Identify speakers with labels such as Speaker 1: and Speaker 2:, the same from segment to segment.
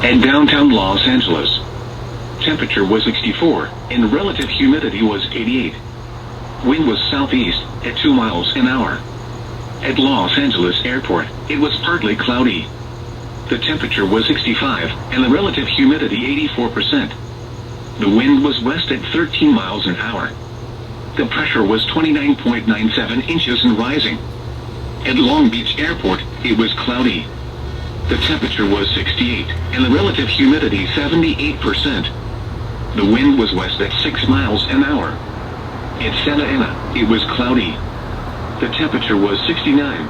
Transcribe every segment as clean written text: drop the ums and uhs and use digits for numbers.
Speaker 1: At downtown Los Angeles, temperature was 64 and relative humidity was 88. Wind was southeast at 2 miles an hour. At Los Angeles Airport, it was partly cloudy. The temperature was 65 and the relative humidity 84%. The wind was west at 13 miles an hour. The pressure was 29.97 inches and rising. At Long Beach Airport, it was cloudy. The temperature was 68 and the relative humidity 78%. The wind was west at 6 miles an hour. At Santa Ana, it was cloudy. The temperature was 69.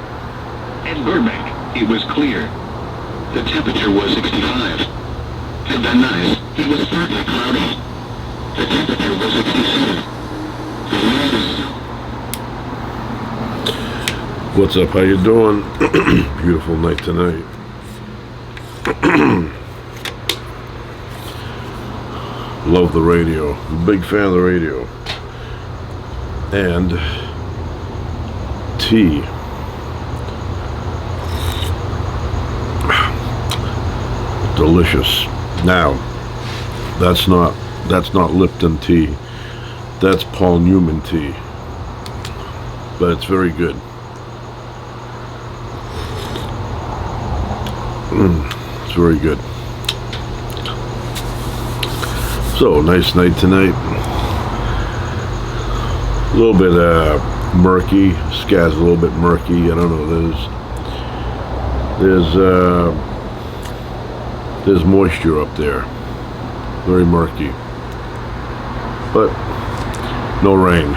Speaker 1: At Burbank, it was clear. The temperature was 65. At Van Nuys, it was partly cloudy. The temperature was 67. The wind was...
Speaker 2: What's up? How you doing? Beautiful night tonight. Love the radio. Big fan of the radio. And tea. Delicious. Now, that's not Lipton tea. That's Paul Newman tea. But it's very good. It's very good. So, nice night tonight. A little bit murky. Sky's a little bit murky. I don't know. There's moisture up there. Very murky. But no rain.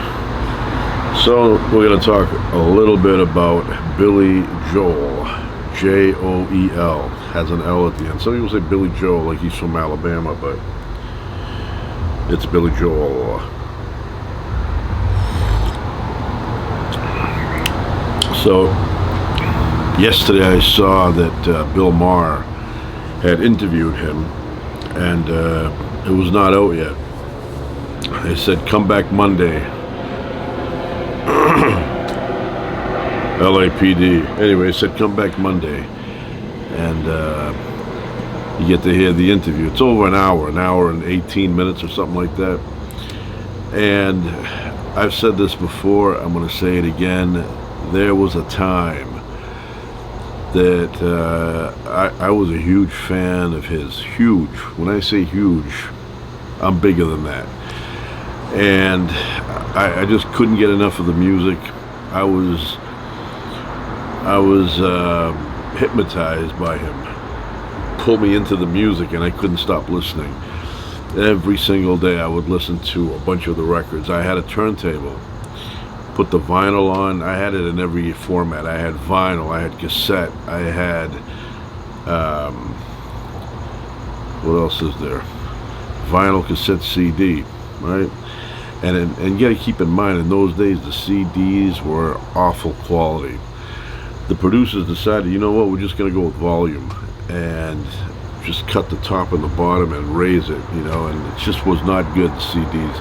Speaker 2: So we're going to talk a little bit about Billy Joel. Joel. Has an L at the end. Some people say Billy Joel like he's from Alabama, but it's Billy Joel. So yesterday I saw that Bill Maher had interviewed him, and it was not out yet. They said, come back Monday. LAPD. Anyway, he said, come back Monday. And you get to hear the interview. It's over an hour and 18 minutes or something like that. And I've said this before, I'm going to say it again. There was a time that I was a huge fan of his. Huge. When I say huge, I'm bigger than that. And I just couldn't get enough of the music. I was hypnotized by him. Pulled me into the music and I couldn't stop listening. Every single day I would listen to a bunch of the records. I had a turntable. Put the vinyl on. I had it in every format. I had vinyl, I had cassette, I had what else is there? Vinyl, cassette, CD, right? And you got to keep in mind, in those days the CDs were awful quality. The producers decided, you know what, we're just going to go with volume and just cut the top and the bottom and raise it, you know, and it just was not good, the CDs.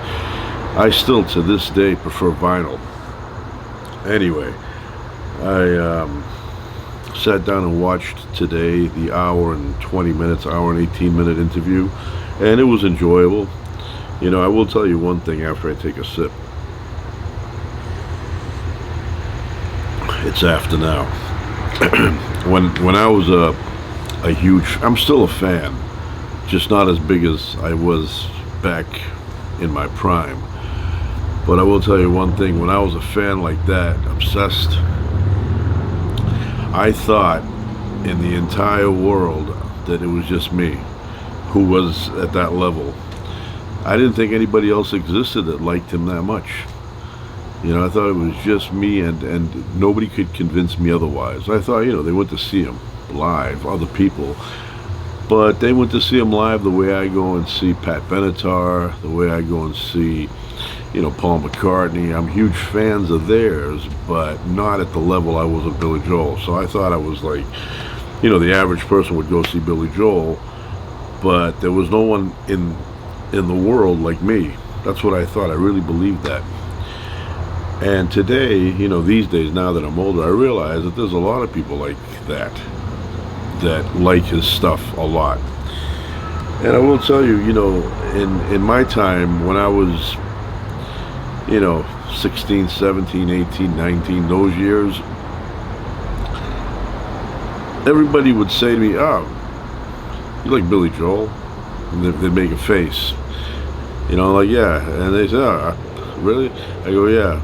Speaker 2: I still, to this day, prefer vinyl. Anyway, I sat down and watched today the hour and 18 minute interview, and it was enjoyable. You know, I will tell you one thing after I take a sip. It's after now. When I was a huge, I'm still a fan, just not as big as I was back in my prime. But I will tell you one thing, when I was a fan like that, obsessed, I thought in the entire world that it was just me who was at that level. I didn't think anybody else existed that liked him that much. You know, I thought it was just me, and nobody could convince me otherwise. I thought, you know, they went to see him live, other people, but they went to see him live the way I go and see Pat Benatar, the way I go and see, you know, Paul McCartney. I'm huge fans of theirs, but not at the level I was of Billy Joel. So I thought I was like, you know, the average person would go see Billy Joel, but there was no one in the world like me. That's what I thought. I really believed that. And today, you know, these days, now that I'm older, I realize that there's a lot of people like that like his stuff a lot. And I will tell you, in my time when I was, 16, 17, 18, 19, those years, everybody would say to me, "Oh, you like Billy Joel?" And they'd make a face. Like, yeah. And they say, "Oh, really?" I go, "Yeah."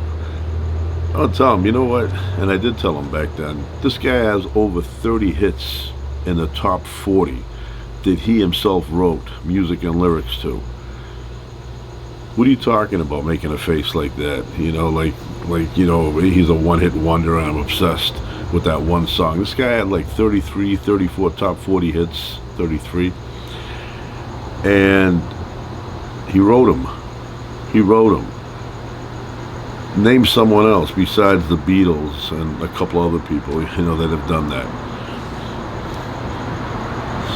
Speaker 2: I'll tell them, you know what? And I did tell them back then, this guy has over 30 hits in the top 40 that he himself wrote music and lyrics to. What are you talking about making a face like that? He's a one-hit wonder and I'm obsessed with that one song. This guy had like 33, 34 top 40 hits, 33. And he wrote them. He wrote them. Name someone else besides the Beatles and a couple other people, that have done that.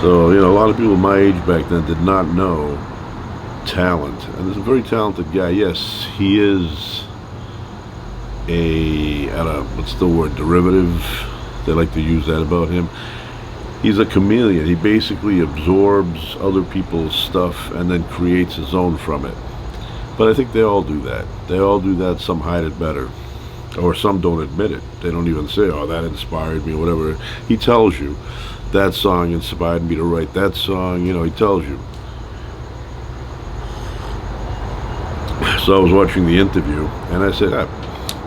Speaker 2: So, a lot of people my age back then did not know talent. And he's a very talented guy. Yes, he is what's the word, derivative? They like to use that about him. He's a chameleon. He basically absorbs other people's stuff and then creates his own from it. But I think they all do that. They all do that. Some hide it better. Or some don't admit it. They don't even say, "Oh, that inspired me," or whatever. He tells you, that song inspired me to write that song. He tells you. So I was watching the interview, and I said,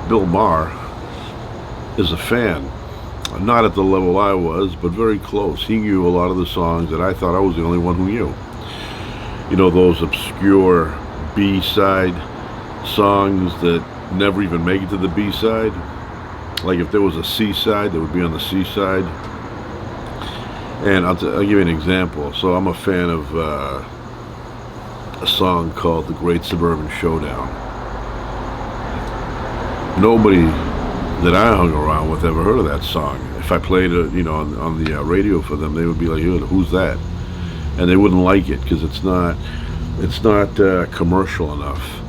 Speaker 2: Bill Maher is a fan. Not at the level I was, but very close. He knew a lot of the songs that I thought I was the only one who knew. Those obscure B-side songs that never even make it to the B-side. Like if there was a C-side, that would be on the C-side. And I'll give you an example. So I'm a fan of a song called The Great Suburban Showdown. Nobody that I hung around with ever heard of that song. If I played it, on the radio for them, they would be like, "Who's that?" And they wouldn't like it because it's not commercial enough.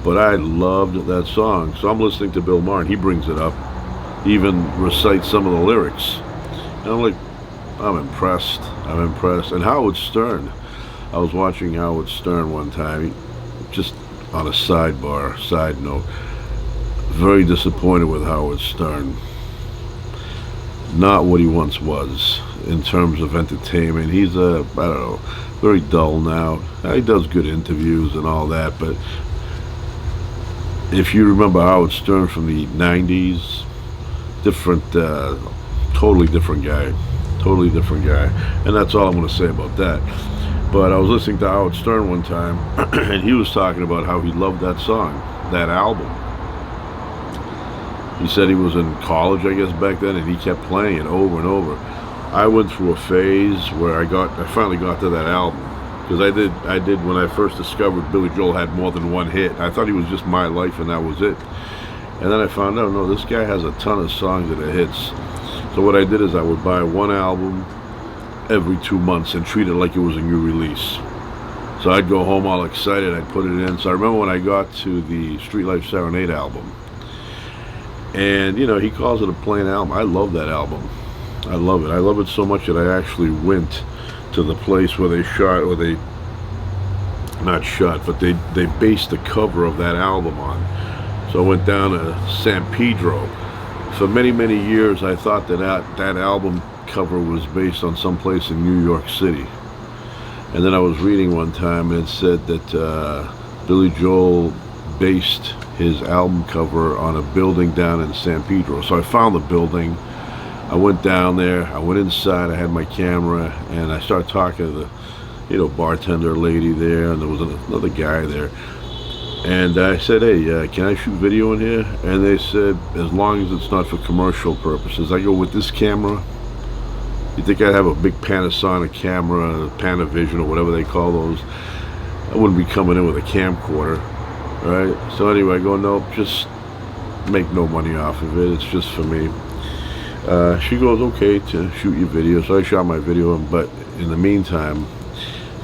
Speaker 2: But I loved that song. So I'm listening to Bill Maher, and he brings it up, even recites some of the lyrics. And I'm like, I'm impressed. I'm impressed. And Howard Stern, I was watching Howard Stern one time, just on a side note, very disappointed with Howard Stern. Not what he once was in terms of entertainment. He's I don't know, very dull now. He does good interviews and all that, but if you remember Howard Stern from the 90s, totally different guy. Totally different guy. And that's all I'm going to say about that. But I was listening to Howard Stern one time, and he was talking about how he loved that song, that album. He said he was in college, I guess, back then, and he kept playing it over and over. I went through a phase where I finally got to that album. Because I did when I first discovered Billy Joel had more than one hit. I thought he was just My Life and that was it. And then I found out, no, this guy has a ton of songs that are hits. So what I did is I would buy one album every 2 months and treat it like it was a new release. So I'd go home all excited, I'd put it in. So I remember when I got to the Street Life Serenade album. And, he calls it a plain album. I love that album. I love it. I love it so much that I actually went to the place where they shot, or they, not shot, but they based the cover of that album on. So I went down to San Pedro. For many, many years, I thought that album cover was based on some place in New York City. And then I was reading one time, and it said that Billy Joel based his album cover on a building down in San Pedro. So I found the building. I went down there, I went inside, I had my camera, and I started talking to the, bartender lady there, and there was another guy there. And I said, "Hey, can I shoot video in here?" And they said, "As long as it's not for commercial purposes." I go, "With this camera, you think I'd have a big Panasonic camera, Panavision, or whatever they call those? I wouldn't be coming in with a camcorder, right?" So anyway, I go, "Nope, just make no money off of it. It's just for me." She goes, "Okay, to shoot your video." So I shot my video, but in the meantime,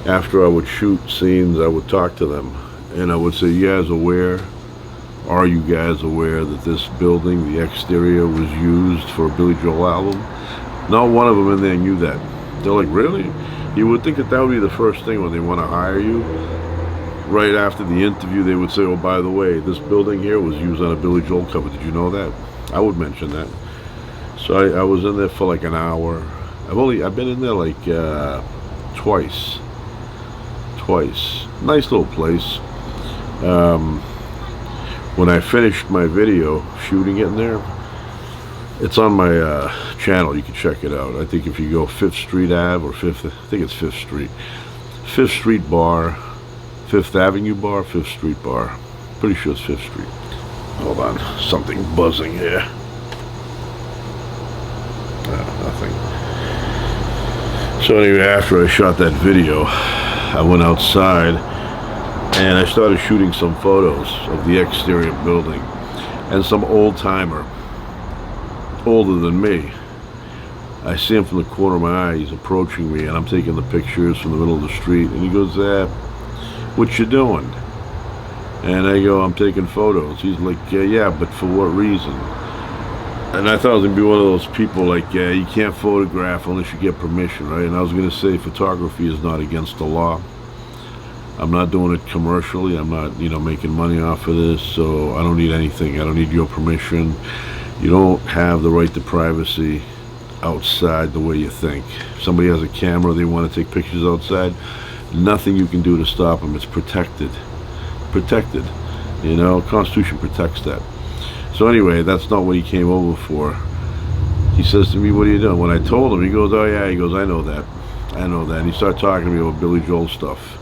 Speaker 2: after I would shoot scenes, I would talk to them, and I would say, "Are you guys aware that this building, the exterior, was used for a Billy Joel album?" Not one of them in there knew that. They're like, "Really?" You would think that that would be the first thing when they want to hire you. Right after the interview, they would say, "Oh, by the way, this building here was used on a Billy Joel cover. Did you know that?" I would mention that. So I was in there for like an hour. I've been in there like twice. Nice little place. When I finished my video shooting it in there, it's on my channel. You can check it out. I think if you go 5th Street Ave or 5th, I think it's 5th Street. 5th Street Bar, 5th Avenue Bar, 5th Street Bar. Pretty sure it's 5th Street. Hold on, something buzzing here. Nothing. So anyway, after I shot that video, I went outside and I started shooting some photos of the exterior building, and some old-timer, older than me. I see him from the corner of my eye. He's approaching me, and I'm taking the pictures from the middle of the street, and he goes, "What you doing?" And I go, "I'm taking photos." He's like, "Yeah, but for what reason?" And I thought I was going to be one of those people like, you can't photograph unless you get permission, right? And I was going to say photography is not against the law. I'm not doing it commercially. I'm not, making money off of this, so I don't need anything. I don't need your permission. You don't have the right to privacy outside the way you think. If somebody has a camera, they want to take pictures outside, nothing you can do to stop them. It's protected. Constitution protects that. So anyway, that's not what he came over for. He says to me, "What are you doing?" When I told him, he goes, "Oh yeah," he goes, I know that. And he started talking to me about Billy Joel stuff.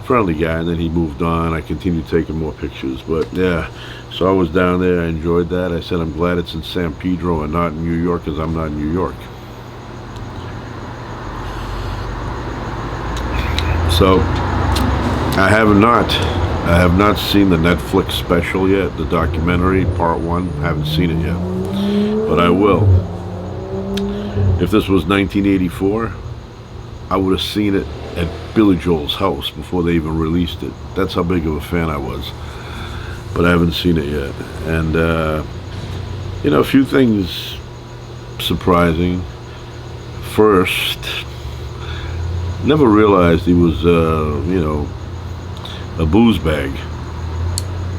Speaker 2: Friendly guy, and then he moved on. I continued taking more pictures, but yeah. So I was down there, I enjoyed that. I said, I'm glad it's in San Pedro and not in New York, because I'm not in New York. So I have not seen the Netflix special yet, the documentary, part 1. I haven't seen it yet, but I will. If this was 1984, I would have seen it at Billy Joel's house before they even released it. That's how big of a fan I was. But I haven't seen it yet. And, a few things surprising. First, never realized he was, a booze bag.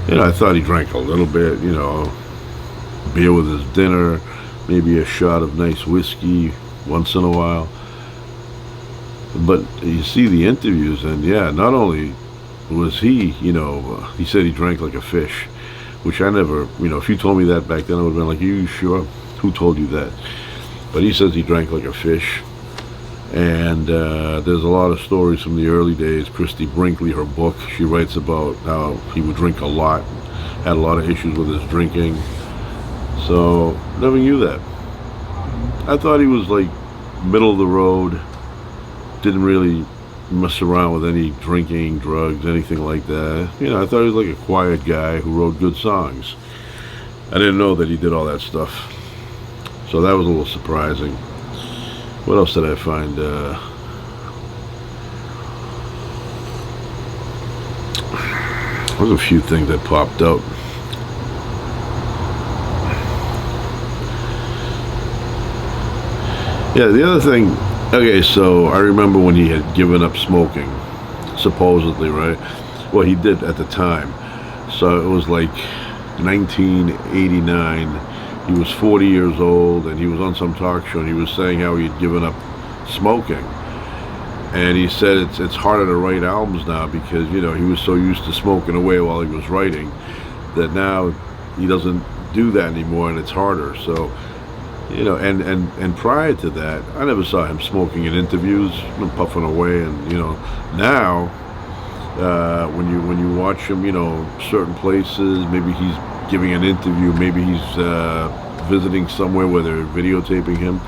Speaker 2: I thought he drank a little bit, beer with his dinner, maybe a shot of nice whiskey once in a while. But you see the interviews, and yeah, not only was he, he said he drank like a fish, which I never, if you told me that back then, I would have been like, are you sure? Who told you that? But he says he drank like a fish. And there's a lot of stories from the early days. Christy Brinkley, her book, she writes about how he would drink a lot, had a lot of issues with his drinking. So, never knew that. I thought he was like middle of the road, didn't really mess around with any drinking, drugs, anything like that. I thought he was like a quiet guy who wrote good songs. I didn't know that he did all that stuff. So that was a little surprising. What else did I find? There's a few things that popped out. Yeah, the other thing, okay, so I remember when he had given up smoking, supposedly, right? Well, he did at the time. So it was like 1989. He was 40 years old, and he was on some talk show, and he was saying how he had given up smoking. And he said it's harder to write albums now because, he was so used to smoking away while he was writing that now he doesn't do that anymore, and it's harder. So, and prior to that, I never saw him smoking in interviews, puffing away, and, now, when you watch him, certain places, maybe he's giving an interview, maybe he's visiting somewhere where they're videotaping him,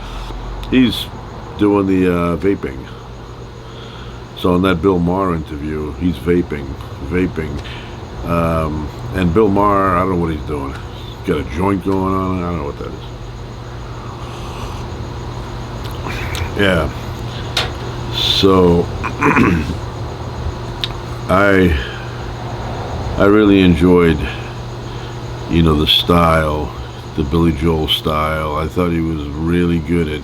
Speaker 2: he's doing the vaping. So in that Bill Maher interview, he's vaping. And Bill Maher, I don't know what he's doing. He's got a joint going on, I don't know what that is. Yeah. So I really enjoyed, the style, the Billy Joel style. I thought he was really good at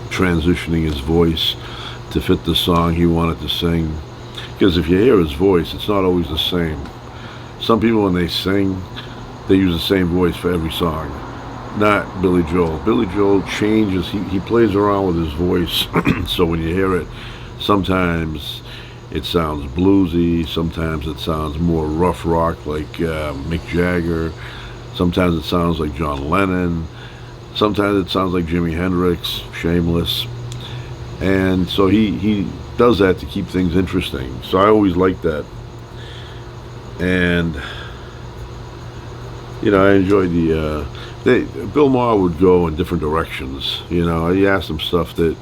Speaker 2: transitioning his voice to fit the song he wanted to sing. Because if you hear his voice, it's not always the same. Some people, when they sing, they use the same voice for every song. Not Billy Joel. Billy Joel changes. He plays around with his voice. So when you hear it, sometimes it sounds bluesy. Sometimes it sounds more rough rock like Mick Jagger. Sometimes it sounds like John Lennon. Sometimes it sounds like Jimi Hendrix, Shameless. And so he does that to keep things interesting. So I always like that. And I enjoyed Bill Maher would go in different directions. He asked him stuff that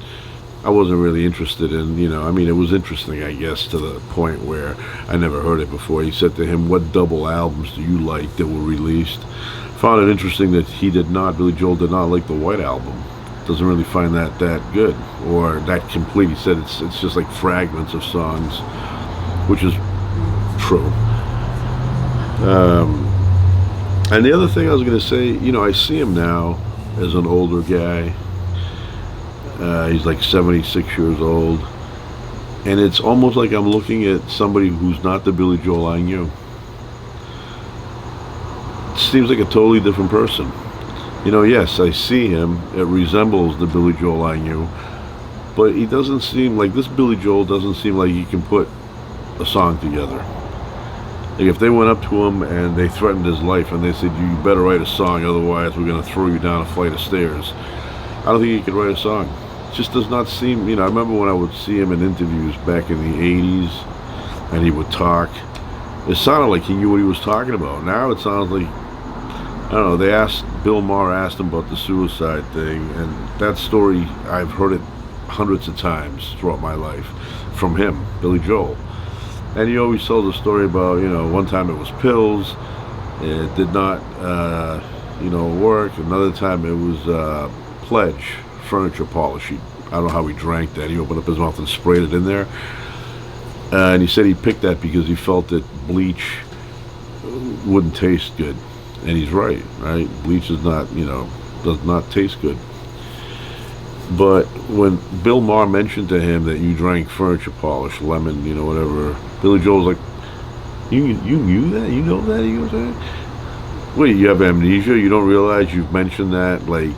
Speaker 2: I wasn't really interested in. It was interesting, I guess, to the point where I never heard it before. He said to him, "What double albums do you like that were released?" Found it interesting that Billy Joel did not like the White Album. Doesn't really find that good or that complete. He said it's just like fragments of songs, which is true. And the other thing I was going to say, I see him now as an older guy. He's like 76 years old. And it's almost like I'm looking at somebody who's not the Billy Joel I knew. It seems like a totally different person. Yes, I see him. It resembles the Billy Joel I knew. But he doesn't seem like, this Billy Joel doesn't seem like he can put a song together. Like if they went up to him and they threatened his life and they said, "You better write a song, otherwise we're going to throw you down a flight of stairs," I don't think he could write a song. It just does not seem, I remember when I would see him in interviews back in the 80s and he would talk. It sounded like he knew what he was talking about. Now it sounds like, I don't know, Bill Maher asked him about the suicide thing, and that story, I've heard it hundreds of times throughout my life from him, Billy Joel. And he always tells a story about, one time it was pills, it did not, work. Another time it was Pledge, furniture polish. I don't know how he drank that. He opened up his mouth and sprayed it in there. And he said he picked that because he felt that bleach wouldn't taste good. And he's right? Bleach is not, does not taste good. But when Bill Maher mentioned to him that you drank furniture polish, lemon, whatever, Billy Joel was like, you knew that? You know that? He goes, wait, you have amnesia? You don't realize you've mentioned that, like,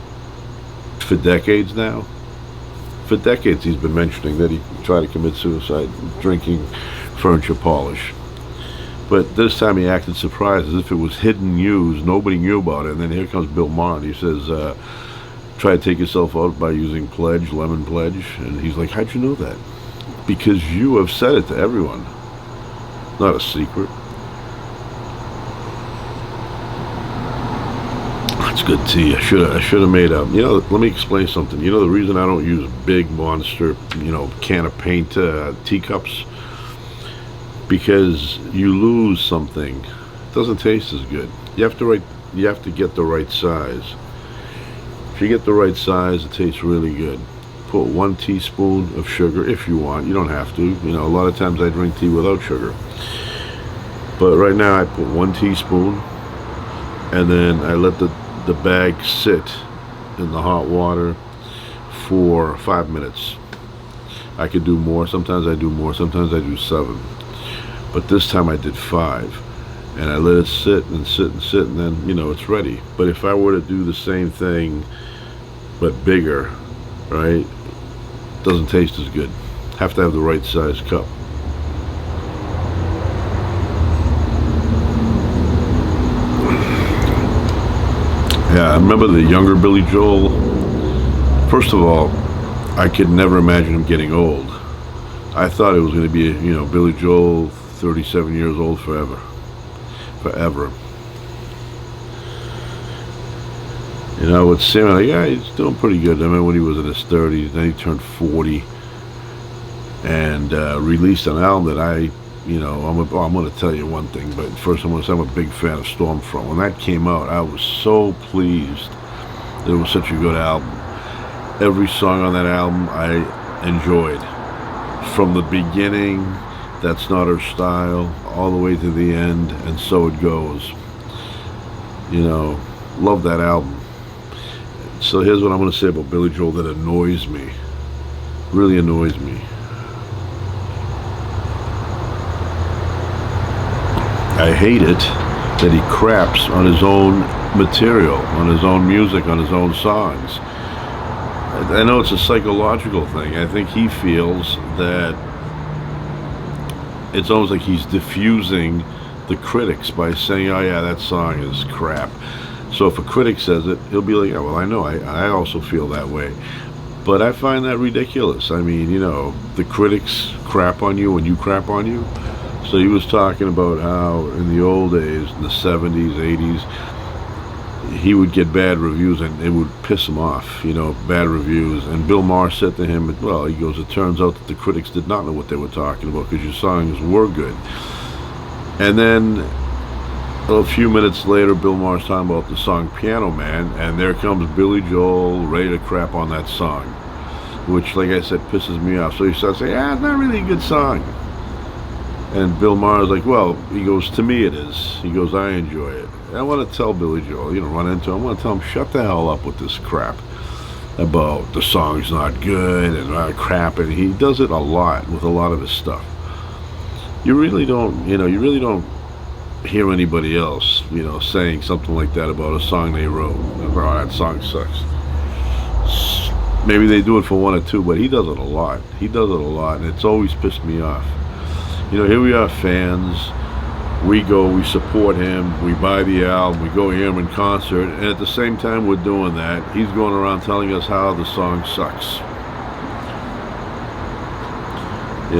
Speaker 2: for decades now? For decades he's been mentioning that he tried to commit suicide drinking furniture polish. But this time he acted surprised, as if it was hidden news. Nobody knew about it. And then here comes Bill Maher, and he says, try to take yourself out by using Pledge, lemon Pledge. And he's like, how'd you know that? Because you have said it to everyone. Not a secret. That's good tea. I should have made up. Let me explain something. The reason I don't use big monster, can of paint teacups? Because you lose something. It doesn't taste as good. You have to get the right size. If you get the right size, it tastes really good. Put 1 teaspoon of sugar if you want. You don't have to. A lot of times I drink tea without sugar. But right now I put 1 teaspoon, and then I let the bag sit in the hot water for 5 minutes. I could do more. Sometimes I do more. Sometimes I do 7. But this time I did 5. And I let it sit and sit and sit, and then, it's ready. But if I were to do the same thing, but bigger, right, it doesn't taste as good. Have to have the right size cup. Yeah, I remember the younger Billy Joel. First of all, I could never imagine him getting old. I thought it was going to be, Billy Joel, 37 years old forever. Forever. With Sam, he's doing pretty good. I remember when he was in his 30s, then he turned 40 and released an album that I'm going to tell you one thing, but first I'm going to say I'm a big fan of Stormfront. When that came out, I was so pleased that it was such a good album. Every song on that album I enjoyed. From the beginning, That's Not Her Style, all the way to the end, and So It Goes. Love that album. So here's what I'm going to say about Billy Joel that annoys me. Really annoys me. I hate it that he craps on his own material, on his own music, on his own songs. I know it's a psychological thing. I think he feels that it's almost like he's diffusing the critics by saying, oh yeah, that song is crap. So if a critic says it, he'll be like, yeah, well, I know, I also feel that way. But I find that ridiculous. I mean, the critics crap on you when you crap on you. So he was talking about how in the old days, in the 70s, 80s, he would get bad reviews and it would piss him off, bad reviews. And Bill Maher said to him, well, he goes, it turns out that the critics did not know what they were talking about because your songs were good. And then a few minutes later, Bill Maher's talking about the song Piano Man, and there comes Billy Joel ready to crap on that song, which, like I said, pisses me off. So he starts saying, it's not really a good song. And Bill Maher's like, well, he goes, to me it is. He goes, I enjoy it. And I want to tell Billy Joel, run into him, I want to tell him, shut the hell up with this crap about the song's not good and crap. And he does it a lot with a lot of his stuff. You really don't hear anybody else, saying something like that about a song they wrote. Oh, that song sucks. Maybe they do it for one or two, but he does it a lot. He does it a lot, and it's always pissed me off. Here we are, fans. We go, we support him, we buy the album, we go hear him in concert, and at the same time we're doing that, he's going around telling us how the song sucks. I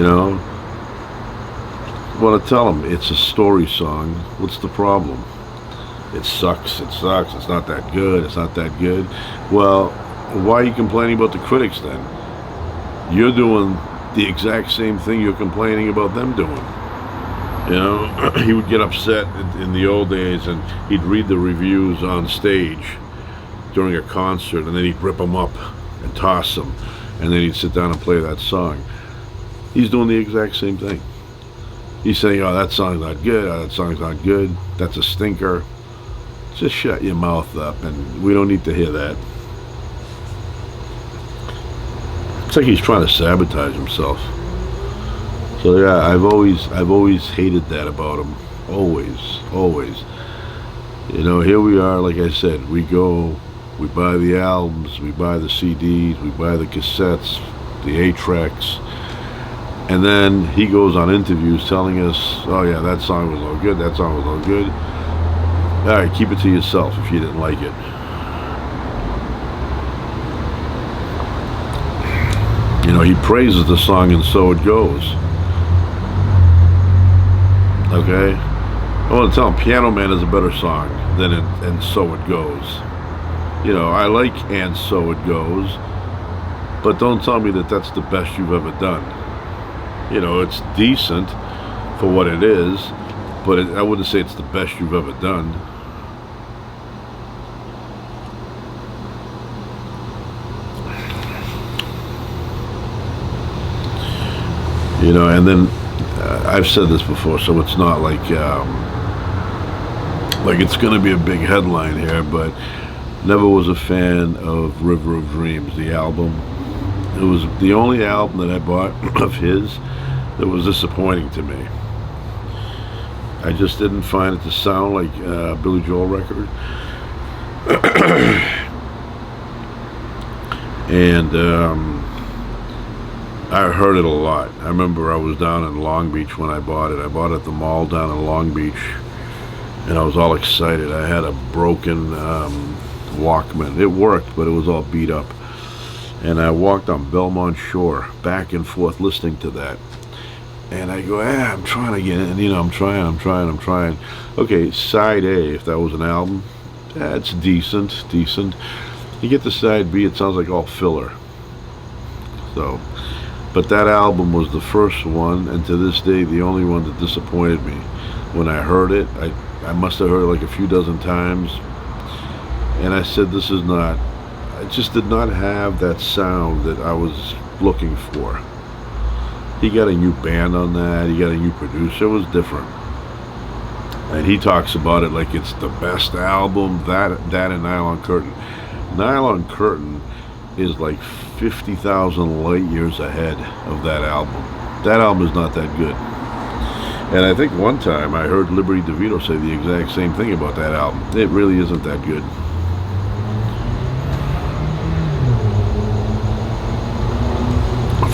Speaker 2: want to tell him it's a story song. What's the problem? It sucks, it's not that good, it's not that good. Well, why are you complaining about the critics then? You're doing the exact same thing you're complaining about them doing. He would get upset in the old days and he'd read the reviews on stage during a concert and then he'd rip them up and toss them and then he'd sit down and play that song. He's doing the exact same thing. He's saying, oh, that song's not good, oh, that song's not good, that's a stinker. Just shut your mouth up, and we don't need to hear that. It's like he's trying to sabotage himself. So yeah, I've always hated that about him. Always. Here we are, like I said, we go, we buy the albums, we buy the CDs, we buy the cassettes, the 8-tracks, and then he goes on interviews telling us, oh yeah, that song was all good, that song was all good. All right, keep it to yourself if you didn't like it. He praises the song and So It Goes. Okay? I want to tell him Piano Man is a better song than And So It Goes. I like And So It Goes, but don't tell me that that's the best you've ever done. It's decent for what it is, but I wouldn't say it's the best you've ever done. And then I've said this before, so it's not like it's going to be a big headline here, but never was a fan of River of Dreams, the album. It was the only album that I bought of his that was disappointing to me. I just didn't find it to sound like a Billy Joel record. And I heard it a lot. I remember I was down in Long Beach when I bought it. I bought it at the mall down in Long Beach, and I was all excited. I had a broken Walkman. It worked, but it was all beat up. And I walked on Belmont Shore, back and forth, listening to that. And I go, I'm trying to get in, I'm trying. Okay, side A, if that was an album, it's decent. You get to side B, it sounds like all filler. So, but that album was the first one, and to this day, the only one that disappointed me. When I heard it, I must have heard it like a few dozen times, and I said, it just did not have that sound that I was looking for. He got a new band on that, he got a new producer, it was different. And he talks about it like it's the best album, that and Nylon Curtain. Nylon Curtain is like 50,000 light years ahead of that album. That album is not that good. And I think one time I heard Liberty DeVito say the exact same thing about that album. It really isn't that good.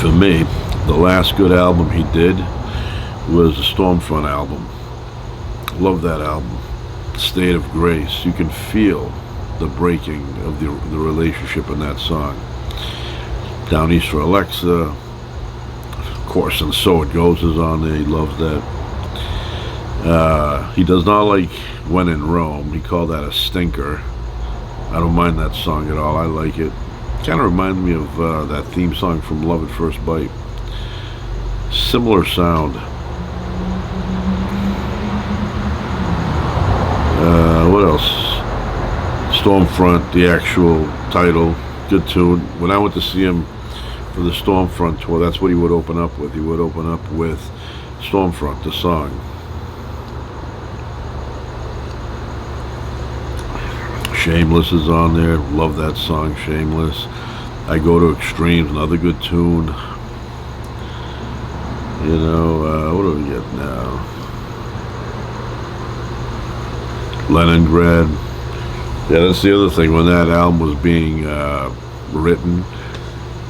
Speaker 2: For me, the last good album he did was the Stormfront album. Love that album. State of Grace. You can feel the breaking of the relationship in that song. Down East for Alexa, of course, and So It Goes is on there. He loves that. He does not like When in Rome. He called that a stinker. I don't mind that song at all. I like it. Kind of reminds me of that theme song from Love at First Bite. Similar sound. What else? Stormfront, the actual title, good tune. When I went to see him for the Stormfront tour, that's what he would open up with. He would open up with Stormfront, the song. Shameless is on there. Love that song, Shameless. I Go to Extremes, another good tune. You know, what do we get now? Leningrad. Yeah, that's the other thing. When that album was being written,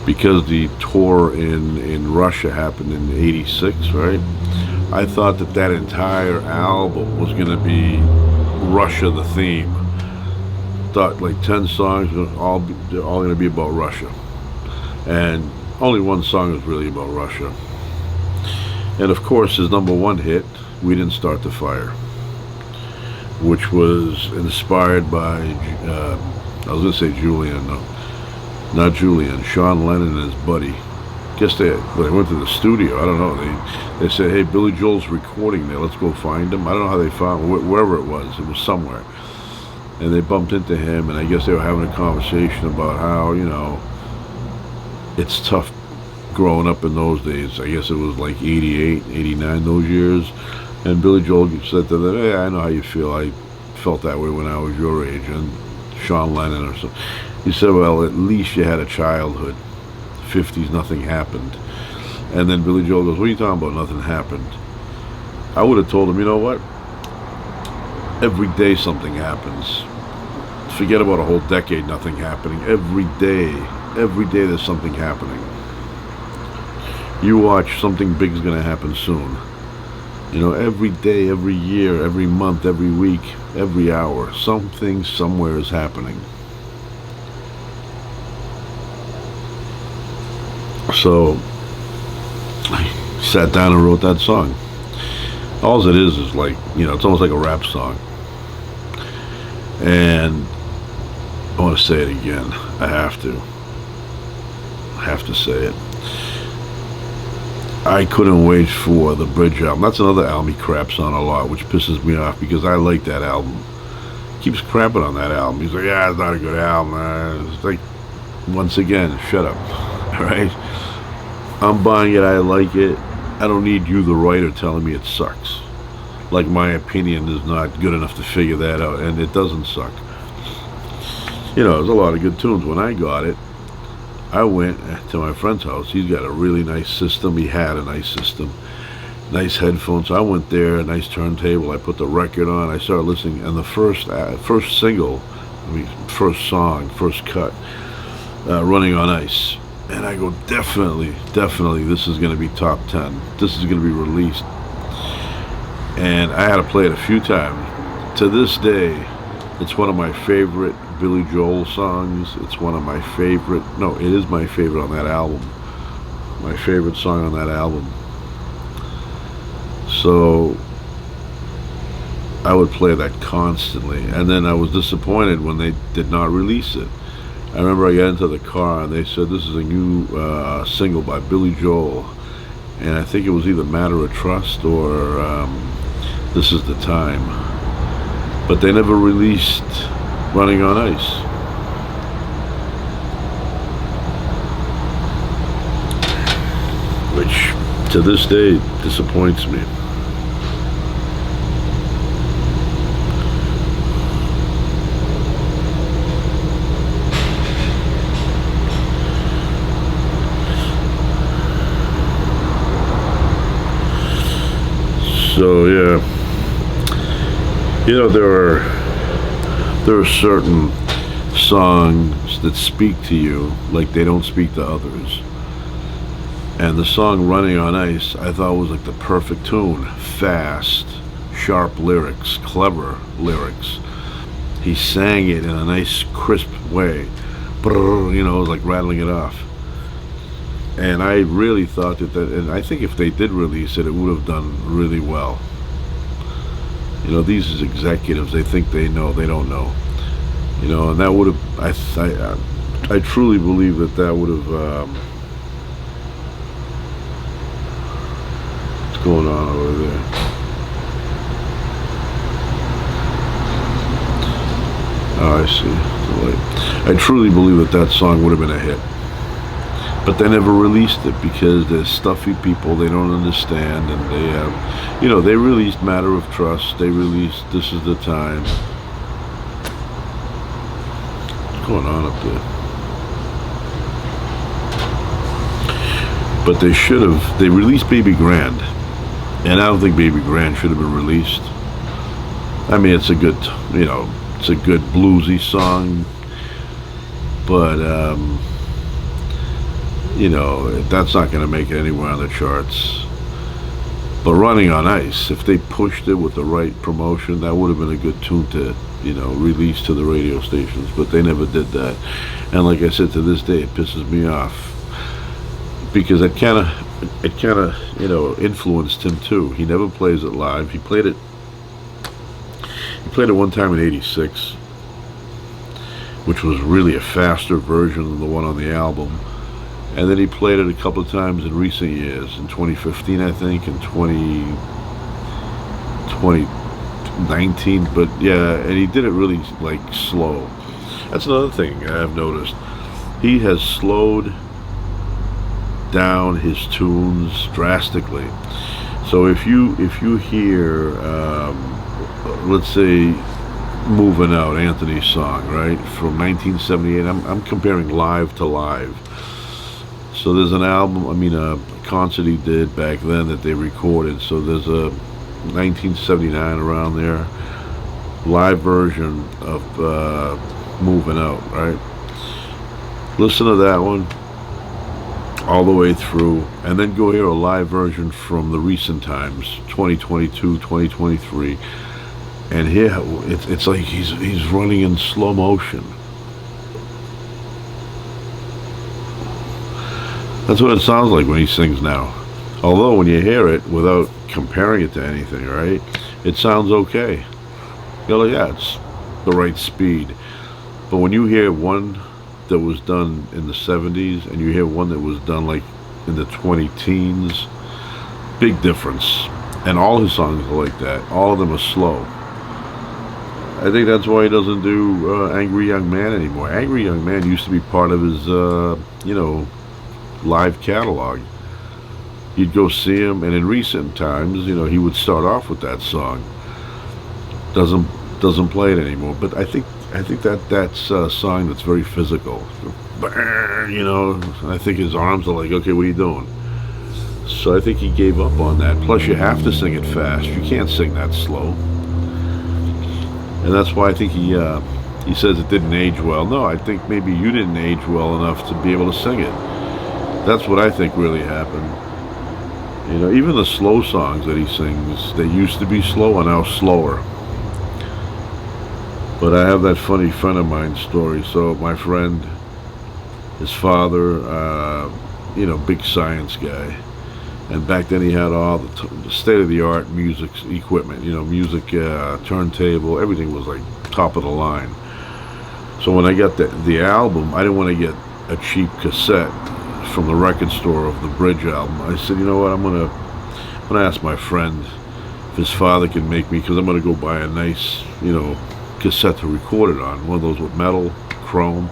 Speaker 2: because the tour in Russia happened in '86, right? I thought that entire album was going to be Russia, the theme. Thought like 10 songs were all going to be about Russia, and only one song was really about Russia. And of course, his number one hit, "We Didn't Start the Fire," which was inspired by, I was going to say Julian, no, not Julian, Sean Lennon and his buddy. Guess they went to the studio, I don't know, they said, hey, Billy Joel's recording there, let's go find him. I don't know how they found him, wherever it was somewhere. And they bumped into him, and I guess they were having a conversation about how, you know, it's tough growing up in those days. I guess it was like 88, 89, those years. And Billy Joel said to them, hey, I know how you feel. I felt that way when I was your age. And Sean Lennon or something. He said, well, at least you had a childhood. 50s, nothing happened. And then Billy Joel goes, what are you talking about? Nothing happened. I would have told him, you know what? Every day something happens. Forget about a whole decade, nothing happening. Every day there's something happening. You watch, something big's going to happen soon. You know, every day, every year, every month, every week, every hour, something somewhere is happening. So I sat down and wrote that song. All it is like, you know, it's almost like a rap song. And I want to say it again. I have to say it. I couldn't wait for the Bridge album. That's another album he craps on a lot, which pisses me off because I like that album. He keeps crapping on that album. He's like, yeah, it's not a good album. It's like, once again, shut up. All right? I'm buying it. I like it. I don't need you, the writer, telling me it sucks. Like my opinion is not good enough to figure that out, and it doesn't suck. You know, there's a lot of good tunes. When I got it, I went to my friend's house. He's got a really nice system. He had a nice system. Nice headphones. I went there, a nice turntable. I put the record on. I started listening, and the first single, first song, first cut, Running on Ice. And I go, definitely, this is going to be top 10. This is going to be released. And I had to play it a few times. To this day, it's one of my favorite Billy Joel songs. It's one of my favorite, no, it is my favorite on that album. My favorite song on that album. So I would play that constantly. And then I was disappointed when they did not release it. I remember I got into the car and they said this is a new single by Billy Joel, and I think it was either Matter of Trust or This Is the Time, but they never released Running on Ice. Which to this day disappoints me. So yeah, there are certain songs that speak to you like they don't speak to others. And the song "Running on Ice" I thought was like the perfect tune. Fast, sharp lyrics, clever lyrics. He sang it in a nice, crisp way. Brrr, like rattling it off. And I really thought and I think if they did release it, it would have done really well. These executives, they think they know, they don't know. And that would have, I truly believe that would have, what's going on over there? Oh, I see. I truly believe that song would have been a hit. But they never released it because they're stuffy people. They don't understand, and they released "Matter of Trust." They released "This Is the Time." What's going on up there? But they should have. They released "Baby Grand," and I don't think "Baby Grand" should have been released. I mean, it's a good, it's a good bluesy song, but that's not going to make it anywhere on the charts. But "Running on Ice," if they pushed it with the right promotion, that would have been a good tune to, release to the radio stations. But they never did that. And like I said, to this day, it pisses me off because it kind of, influenced him too. He never plays it live. He played it one time in '86, which was really a faster version than the one on the album. And then he played it a couple of times in recent years, in 2015, I think, and 2019. But yeah, and he did it really like slow. That's another thing I've noticed. He has slowed down his tunes drastically. So if you hear, let's say, "Moving Out," Anthony's song, right, from 1978, I'm comparing live to live. So there's an album, a concert he did back then that they recorded. So there's a 1979 around there live version of "Moving Out," right? Listen to that one all the way through, and then go hear a live version from the recent times, 2022, 2023, and here it's like he's running in slow motion. That's what it sounds like when he sings now. Although when you hear it without comparing it to anything, right, it sounds okay. Yeah, it's the right speed. But when you hear one that was done in the 70s and you hear one that was done like in the 20-teens, big difference. And all his songs are like that. All of them are slow. I think that's why he doesn't do "Angry Young Man" anymore. "Angry Young Man" used to be part of his, live catalog. You'd go see him, and in recent times, he would start off with that song. Doesn't play it anymore. But I think that's a song that's very physical. I think his arms are like, okay, what are you doing? So I think he gave up on that. Plus, you have to sing it fast. You can't sing that slow. And that's why I think he says it didn't age well. No, I think maybe you didn't age well enough to be able to sing it. That's what I think really happened. Even the slow songs that he sings, they used to be slow and now slower. But I have that funny friend of mine story. So my friend, his father, big science guy. And back then he had all the state-of-the-art music equipment, music turntable, everything was like top of the line. So when I got the album, I didn't want to get a cheap cassette from the record store of the Bridge album. I said, you know what, I'm gonna ask my friend if his father can make me, because I'm gonna go buy a nice, cassette to record it on, one of those with metal, chrome.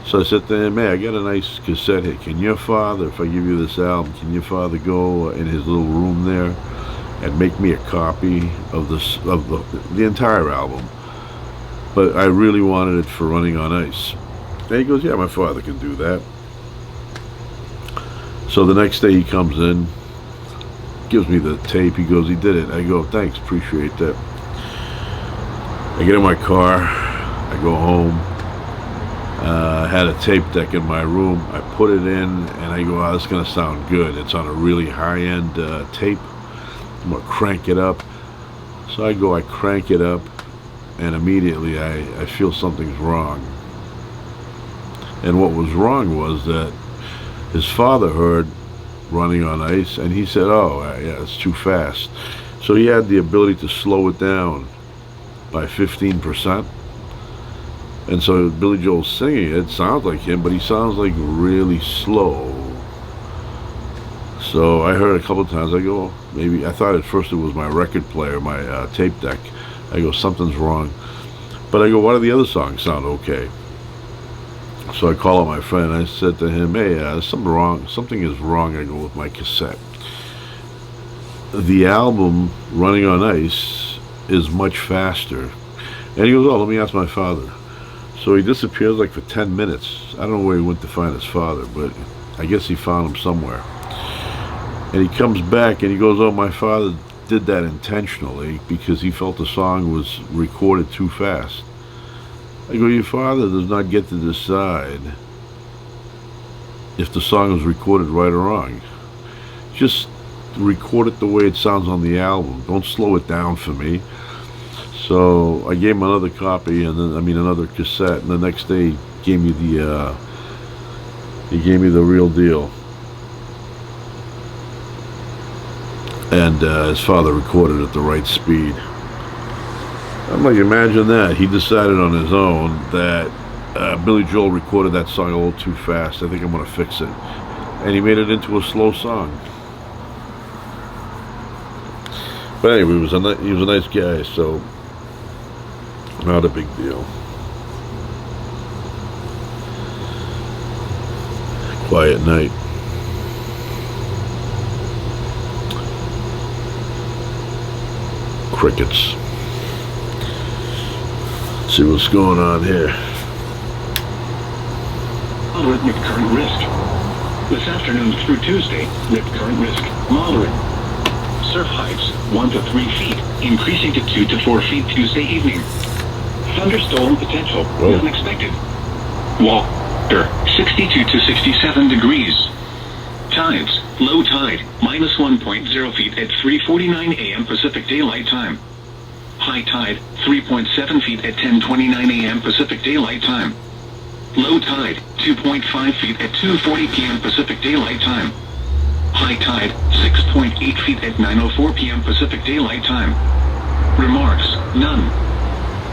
Speaker 2: So I said to him, "Hey, I got a nice cassette here. Can your father, if I give you this album, can your father go in his little room there and make me a copy of the entire album? But I really wanted it for Running on Ice." And he goes, "Yeah, my father can do that." So the next day he comes in, gives me the tape. He goes, he did it. I go, thanks, appreciate that. I get in my car, I go home. I had a tape deck in my room. I put it in, and I go, oh, this is going to sound good. It's on a really high-end tape. I'm going to crank it up. So I crank it up, and immediately I feel something's wrong. And what was wrong was that his father heard Running on Ice, and he said, oh, yeah, it's too fast. So he had the ability to slow it down by 15%. And so Billy Joel's singing it sounds like him, but he sounds like really slow. So I heard a couple of times, I go, maybe, I thought at first it was my record player, my tape deck. I go, something's wrong. But I go, why do the other songs sound okay? So I call up my friend, and I said to him, hey, there's something wrong. Something is wrong, I go, with my cassette. The album, Running on Ice, is much faster. And he goes, oh, let me ask my father. So he disappears like for 10 minutes. I don't know where he went to find his father, but I guess he found him somewhere. And he comes back and he goes, oh, my father did that intentionally because he felt the song was recorded too fast. I go, your father does not get to decide if the song was recorded right or wrong. Just record it the way it sounds on the album. Don't slow it down for me. So I gave him another copy, and then another cassette, and the next day he gave me the real deal. And his father recorded at the right speed. I'm like, imagine that. He decided on his own that Billy Joel recorded that song a little too fast. I think I'm going to fix it. And he made it into a slow song. But anyway, he was a nice guy, so not a big deal. Quiet night. Crickets. See what's going on here.
Speaker 1: Moderate current risk. This afternoon through Tuesday, rip current risk, moderate. Surf heights, 1 to 3 feet, increasing to 2 to 4 feet Tuesday evening. Thunderstorm potential, unexpected. Water, 62 to 67 degrees. Tides, low tide, minus 1.0 feet at 3:49 a.m. Pacific Daylight Time. High tide, 3.7 feet at 10:29 a.m. Pacific Daylight Time. Low tide, 2.5 feet at 2:40 p.m. Pacific Daylight Time. High tide, 6.8 feet at 9:04 p.m. Pacific Daylight Time. Remarks, none.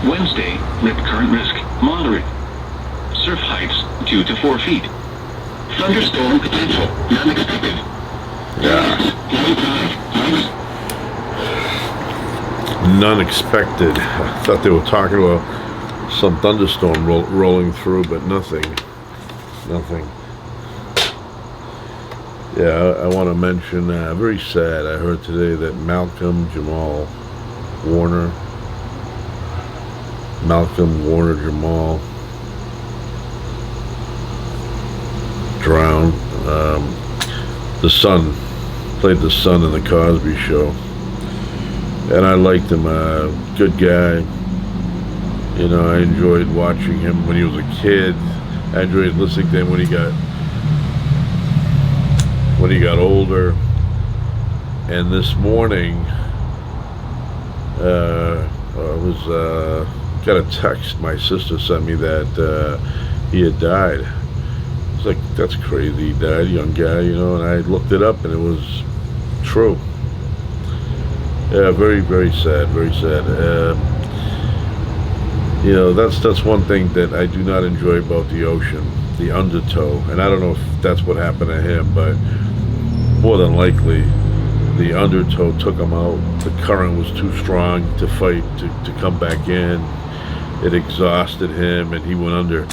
Speaker 1: Wednesday, rip current risk, moderate. Surf heights, 2 to 4 feet. Thunderstorm potential, none expected.
Speaker 2: Yeah.
Speaker 1: Low tide, minus.
Speaker 2: None expected. I thought they were talking about some thunderstorm rolling through, but nothing. Nothing. Yeah, I want to mention, very sad, I heard today that Jamal Warner Jamal drowned. The son, played the son in the Cosby Show. And I liked him, good guy. You know, I enjoyed watching him when he was a kid. I enjoyed listening to him when he got older. And this morning, got a text. My sister sent me that he had died. It's like, that's crazy. He died, young guy, you know. And I looked it up, and it was true. Yeah, very, very sad, very sad. You know, that's one thing that I do not enjoy about the ocean, the undertow. And I don't know if that's what happened to him, but more than likely, the undertow took him out. The current was too strong to fight, to come back in. It exhausted him, and he went under.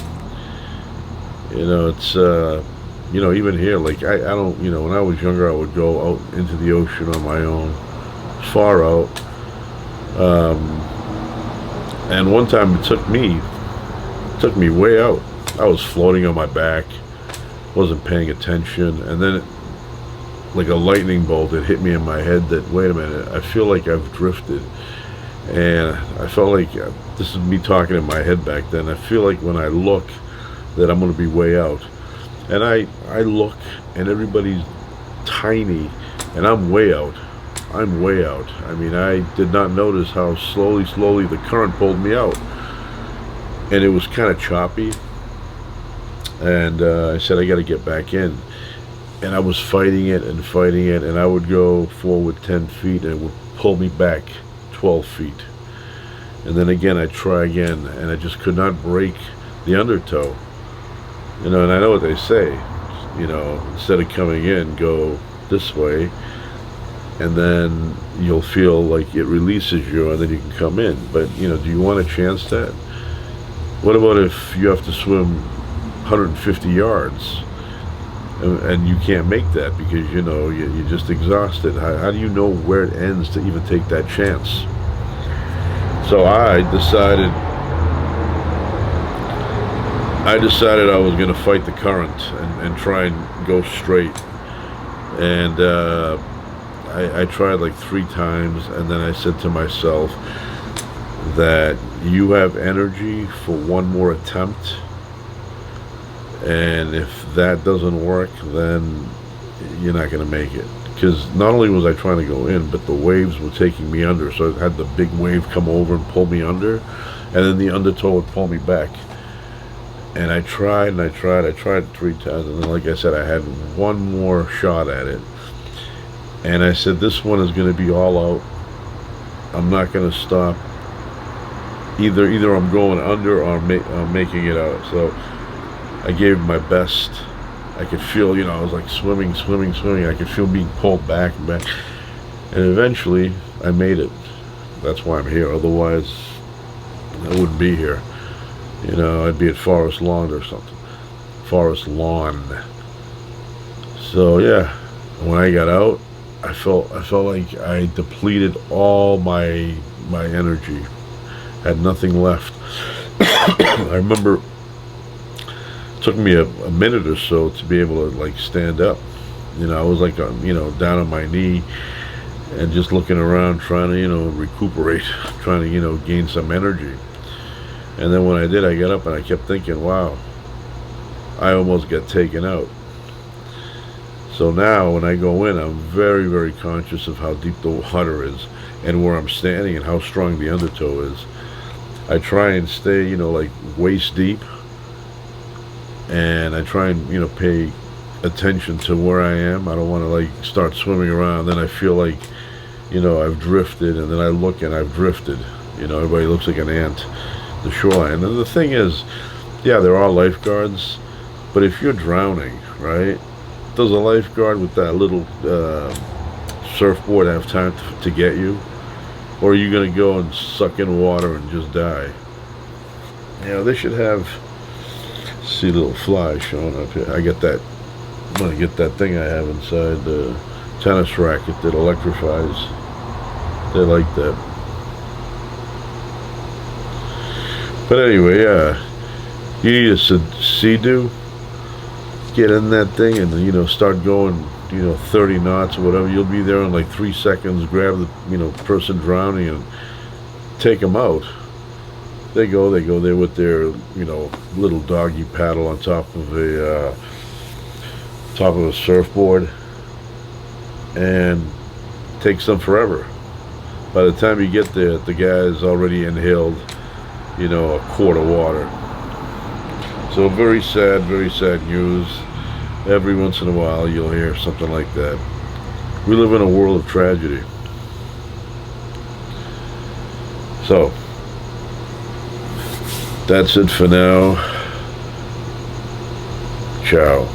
Speaker 2: You know, it's, you know, even here, like, I don't, you know, when I was younger, I would go out into the ocean on my own. Far out, and one time it took me way out. I was floating on my back, wasn't paying attention, and then like a lightning bolt. It hit me in my head that, wait a minute, I feel like I've drifted. And I felt like, this is me talking in my head back then, I feel like when I look that I'm going to be way out. And I look, and everybody's tiny, and I'm way out. I'm way out. I mean, I did not notice how slowly the current pulled me out. And it was kind of choppy. And I said, I got to get back in. And I was fighting it, and I would go forward 10 feet, and it would pull me back 12 feet. And then again, I'd try again, and I just could not break the undertow. You know, and I know what they say, you know, instead of coming in, go this way, and then you'll feel like it releases you, and then you can come in. But, you know, do you want to chance that? What about if you have to swim 150 yards, and you can't make that because, you know, you're just exhausted? How do you know where it ends to even take that chance? So I decided I was going to fight the current and try and go straight. And I tried like 3 times, and then I said to myself that you have energy for one more attempt, and if that doesn't work, then you're not going to make it. Because not only was I trying to go in, but the waves were taking me under. So I had the big wave come over and pull me under, and then the undertow would pull me back. And I tried 3 times, and then, like I said, I had one more shot at it. And I said, this one is going to be all out. I'm not going to stop. Either I'm going under or I'm making it out. So I gave my best. I could feel, you know, I was like swimming. I could feel being pulled back and back. And eventually, I made it. That's why I'm here. Otherwise, I wouldn't be here. You know, I'd be at Forest Lawn or something. Forest Lawn. So yeah, when I got out, I felt like I depleted all my energy. Had nothing left. I remember it took me a minute or so to be able to like stand up. You know, I was like, you know, down on my knee and just looking around, trying to, you know, recuperate, trying to, you know, gain some energy. And then when I did, I got up and I kept thinking, wow, I almost got taken out. So now when I go in, I'm very, very conscious of how deep the water is and where I'm standing and how strong the undertow is. I try and stay, you know, like waist deep, and I try and, you know, pay attention to where I am. I don't want to like start swimming around. Then I feel like, you know, I've drifted, and then I look and I've drifted. You know, everybody looks like an ant. The shoreline. And the thing is, yeah, there are lifeguards, but if you're drowning, right, does a lifeguard with that little surfboard have time to get you? Or are you going to go and suck in water and just die? You know, they should have, see, little fly showing up here. I get that, I'm going to get that thing I have inside the tennis racket that electrifies. They like that. But anyway, you need a Sea-Doo. Get in that thing and, you know, start going, you know, 30 knots or whatever. You'll be there in like 3 seconds. Grab the, you know, person drowning and take them out. They go there with their, you know, little doggy paddle on top of a surfboard, and takes them forever. By the time you get there, the guy's already inhaled, you know, a quart of water. So very sad news. Every once in a while you'll hear something like that. We live in a world of tragedy. So that's it for now. Ciao.